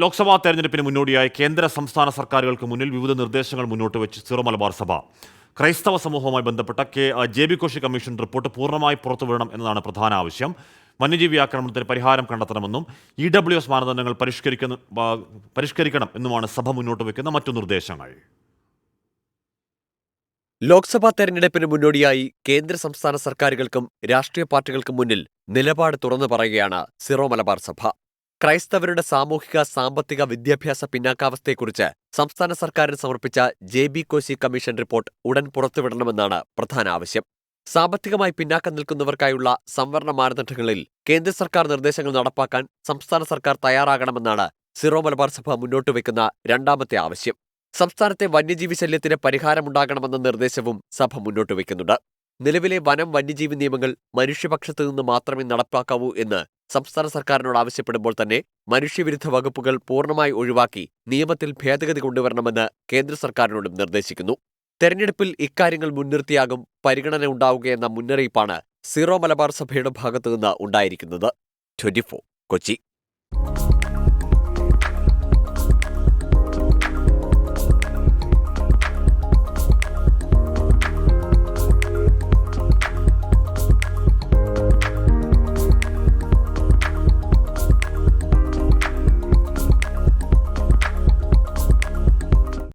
ലോക്സഭാ തെരഞ്ഞെടുപ്പിന് മുന്നോടിയായി കേന്ദ്ര സംസ്ഥാന സർക്കാരുകൾക്ക് മുന്നിൽ വിവിധ നിർദ്ദേശങ്ങൾ മുന്നോട്ട് വെച്ച് സിറോ മലബാർ സഭ. ക്രൈസ്തവ സമൂഹവുമായി ബന്ധപ്പെട്ട ജെ.ബി. കോശി കമ്മീഷൻ റിപ്പോർട്ട് പൂർണ്ണമായി പുറത്തുവിടണം എന്നതാണ് പ്രധാന ആവശ്യം. വന്യജീവി ആക്രമണത്തിന് പരിഹാരം കണ്ടെത്തണമെന്നും EWS മാനദണ്ഡങ്ങൾ പരിഷ്കരിക്കണം എന്നുമാണ് സഭ മുന്നോട്ട് വയ്ക്കുന്ന മറ്റു നിർദ്ദേശങ്ങൾ. ലോക്സഭാ തെരഞ്ഞെടുപ്പിന് മുന്നോടിയായി കേന്ദ്ര സംസ്ഥാന സർക്കാരുകൾക്കും രാഷ്ട്രീയ പാർട്ടികൾക്കും മുന്നിൽ നിലപാട് തുറന്നു പറയുകയാണ് സിറോ മലബാർ സഭ. ക്രൈസ്തവരുടെ സാമൂഹിക, സാമ്പത്തിക, വിദ്യാഭ്യാസ പിന്നാക്കാവസ്ഥയെക്കുറിച്ച് സംസ്ഥാന സർക്കാരിന് സമർപ്പിച്ച ജെ.ബി. കോശി കമ്മീഷൻ റിപ്പോർട്ട് ഉടൻ പുറത്തുവിടണമെന്നാണ് പ്രധാന ആവശ്യം. സാമ്പത്തികമായി പിന്നാക്കം നിൽക്കുന്നവർക്കായുള്ള സംവരണ മാനദണ്ഡങ്ങളിൽ കേന്ദ്ര സർക്കാർ നിർദ്ദേശങ്ങൾ നടപ്പാക്കാൻ സംസ്ഥാന സർക്കാർ തയ്യാറാകണമെന്നാണ് സിറോ മലബാർ സഭ മുന്നോട്ട് വയ്ക്കുന്ന രണ്ടാമത്തെ ആവശ്യം. സംസ്ഥാനത്തെ വന്യജീവി ശല്യത്തിന് പരിഹാരമുണ്ടാകണമെന്ന നിർദ്ദേശവും സഭ മുന്നോട്ട് വയ്ക്കുന്നുണ്ട്. നിലവിലെ വനം വന്യജീവി നിയമങ്ങൾ മനുഷ്യപക്ഷത്തു നിന്ന് മാത്രമേ നടപ്പാക്കാവൂ എന്ന് സംസ്ഥാന സർക്കാരിനോട് ആവശ്യപ്പെടുമ്പോൾ തന്നെ മനുഷ്യവിരുദ്ധ വകുപ്പുകൾ പൂർണ്ണമായി ഒഴിവാക്കി നിയമത്തിൽ ഭേദഗതി കൊണ്ടുവരണമെന്ന് കേന്ദ്ര സർക്കാരിനോടും നിർദ്ദേശിക്കുന്നു. തെരഞ്ഞെടുപ്പിൽ ഇക്കാര്യങ്ങൾ മുൻനിർത്തിയാകും പരിഗണന ഉണ്ടാവുകയെന്ന മുന്നറിയിപ്പാണ് സിറോ മലബാർ സഭയുടെ ഭാഗത്തുനിന്ന് ഉണ്ടായിരിക്കുന്നത്. 24 കൊച്ചി.